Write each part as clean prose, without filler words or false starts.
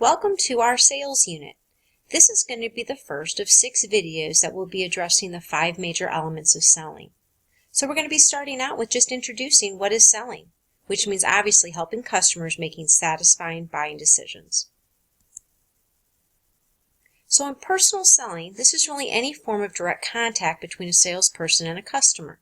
Welcome to our sales unit. This is going to be the first of 6 videos that will be addressing the 5 major elements of selling. So we're going to be starting out with just introducing what is selling, which means obviously helping customers making satisfying buying decisions. So in personal selling, this is really any form of direct contact between a salesperson and a customer.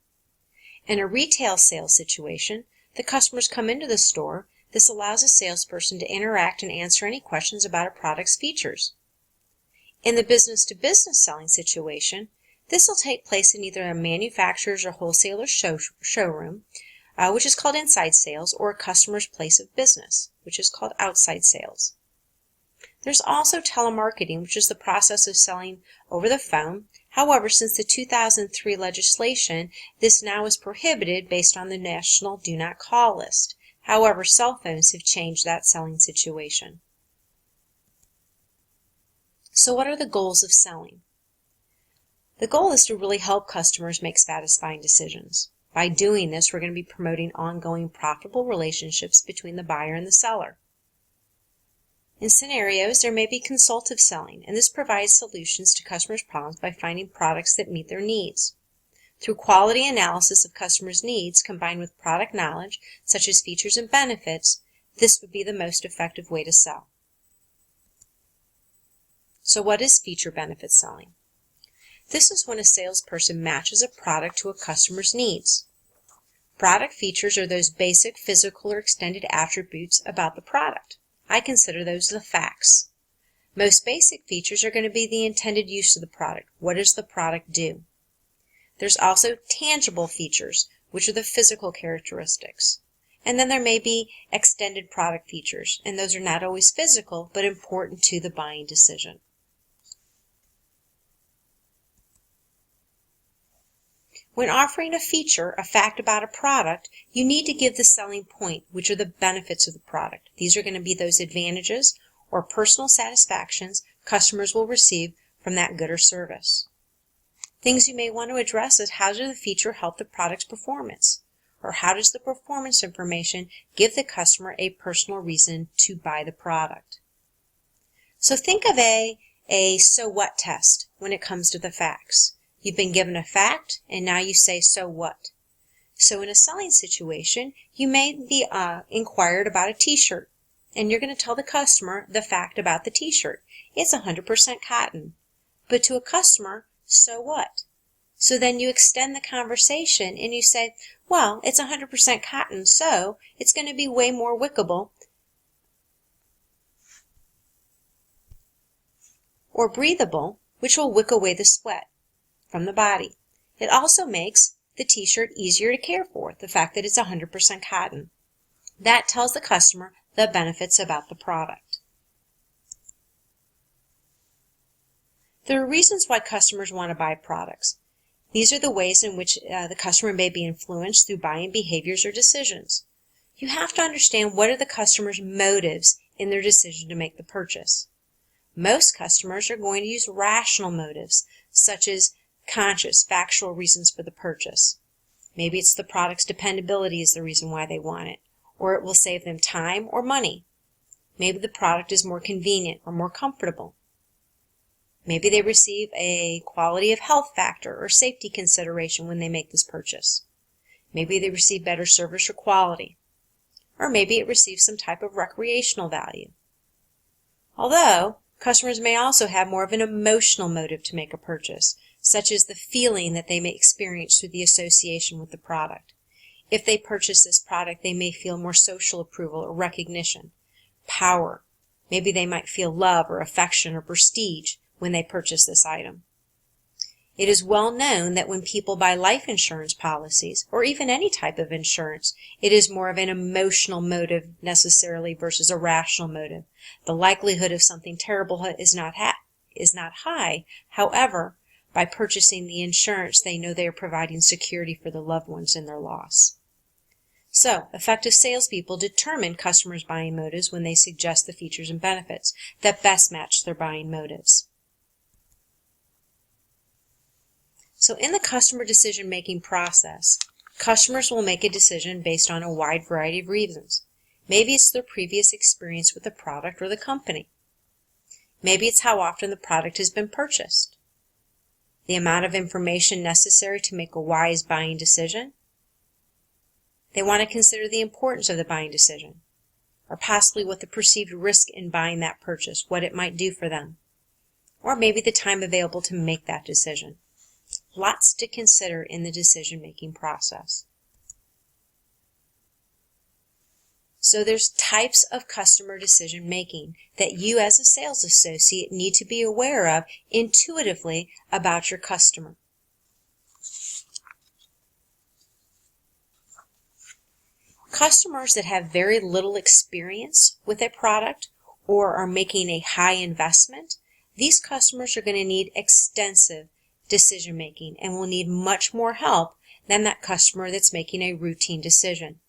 In a retail sales situation, the customers come into the store. This allows a salesperson to interact and answer any questions about a product's features. In the business-to-business selling situation, this will take place in either a manufacturer's or wholesaler's showroom, which is called inside sales, or a customer's place of business, which is called outside sales. There's also telemarketing, which is the process of selling over the phone. However, since the 2003 legislation, this now is prohibited based on the National Do Not Call list. However, cell phones have changed that selling situation. So what are the goals of selling? The goal is to really help customers make satisfying decisions. By doing this, we're going to be promoting ongoing profitable relationships between the buyer and the seller. In scenarios, there may be consultative selling, and this provides solutions to customers' problems by finding products that meet their needs. Through quality analysis of customers' needs combined with product knowledge, such as features and benefits, this would be the most effective way to sell. So what is feature benefit selling? This is when a salesperson matches a product to a customer's needs. Product features are those basic physical or extended attributes about the product. I consider those the facts. Most basic features are going to be the intended use of the product. What does the product do? There's also tangible features, which are the physical characteristics. And then there may be extended product features, and those are not always physical, but important to the buying decision. When offering a feature, a fact about a product, you need to give the selling point, which are the benefits of the product. These are going to be those advantages or personal satisfactions customers will receive from that good or service. Things you may want to address is how does the feature help the product's performance? Or how does the performance information give the customer a personal reason to buy the product? So think of a so what test when it comes to the facts. You've been given a fact, and now you say, so what? So in a selling situation, you may be inquired about a t-shirt, and you're going to tell the customer the fact about the t-shirt. It's 100% cotton. But to a customer, so what? So then you extend the conversation and you say, well, it's 100% cotton, so it's going to be way more wickable or breathable, which will wick away the sweat from the body. It also makes the t-shirt easier to care for, the fact that it's 100% cotton. That tells the customer the benefits about the product. There are reasons why customers want to buy products. These are the ways in which the customer may be influenced through buying behaviors or decisions. You have to understand what are the customer's motives in their decision to make the purchase. Most customers are going to use rational motives, such as conscious, factual reasons for the purchase. Maybe it's the product's dependability is the reason why they want it, or it will save them time or money. Maybe the product is more convenient or more comfortable. Maybe they receive a quality of health factor or safety consideration when they make this purchase. Maybe they receive better service or quality. Or maybe it receives some type of recreational value. Although, customers may also have more of an emotional motive to make a purchase, such as the feeling that they may experience through the association with the product. If they purchase this product, they may feel more social approval or recognition, power. Maybe they might feel love or affection or prestige when they purchase this item. It is well known that when people buy life insurance policies, or even any type of insurance, it is more of an emotional motive necessarily versus a rational motive. The likelihood of something terrible is not high. However, by purchasing the insurance, they know they are providing security for the loved ones in their loss. So, effective salespeople determine customers' buying motives when they suggest the features and benefits that best match their buying motives. So in the customer decision-making process, customers will make a decision based on a wide variety of reasons. Maybe it's their previous experience with the product or the company. Maybe it's how often the product has been purchased, the amount of information necessary to make a wise buying decision. They want to consider the importance of the buying decision, or possibly what the perceived risk in buying that purchase, what it might do for them, or maybe the time available to make that decision. Lots to consider in the decision-making process. So there's types of customer decision-making that you as a sales associate need to be aware of intuitively about your customer. Customers that have very little experience with a product or are making a high investment, these customers are going to need extensive decision-making and will need much more help than that customer that's making a routine decision.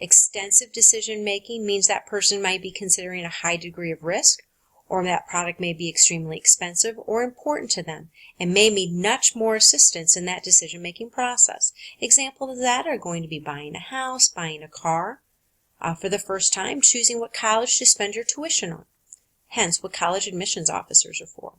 Extensive decision-making means that person might be considering a high degree of risk, or that product may be extremely expensive or important to them and may need much more assistance in that decision-making process. Examples of that are going to be buying a house, buying a car, for the first time, choosing what college to spend your tuition on, hence what college admissions officers are for.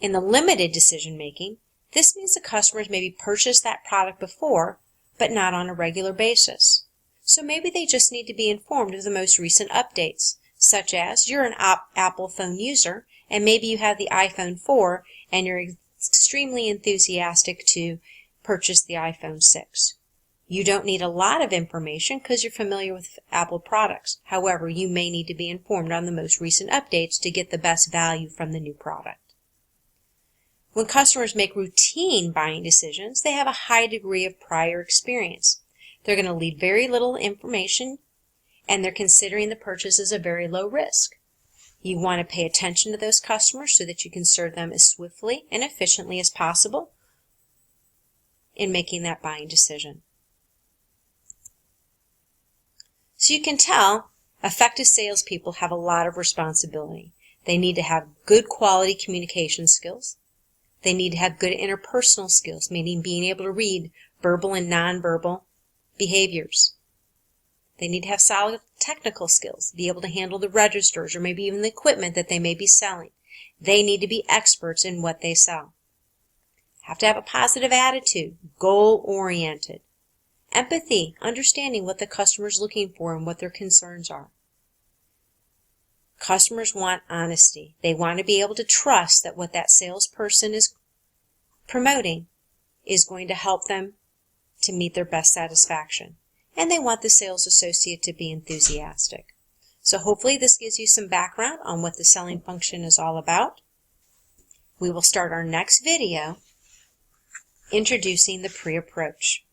In the limited decision-making, this means the customers maybe purchased that product before, but not on a regular basis. So maybe they just need to be informed of the most recent updates, such as you're an Apple phone user and maybe you have the iPhone 4 and you're extremely enthusiastic to purchase the iPhone 6. You don't need a lot of information because you're familiar with Apple products. However, you may need to be informed on the most recent updates to get the best value from the new product. When customers make routine buying decisions, they have a high degree of prior experience. They're going to leave very little information, and they're considering the purchase as a very low risk. You want to pay attention to those customers so that you can serve them as swiftly and efficiently as possible in making that buying decision. So you can tell effective salespeople have a lot of responsibility. They need to have good quality communication skills. They need to have good interpersonal skills, meaning being able to read verbal and nonverbal behaviors. They need to have solid technical skills, be able to handle the registers or maybe even the equipment that they may be selling. They need to be experts in what they sell. Have to have a positive attitude, goal-oriented. Empathy, understanding what the customer is looking for and what their concerns are. Customers want honesty. They want to be able to trust that what that salesperson is promoting is going to help them to meet their best satisfaction. And they want the sales associate to be enthusiastic. So hopefully this gives you some background on what the selling function is all about. We will start our next video introducing the pre-approach.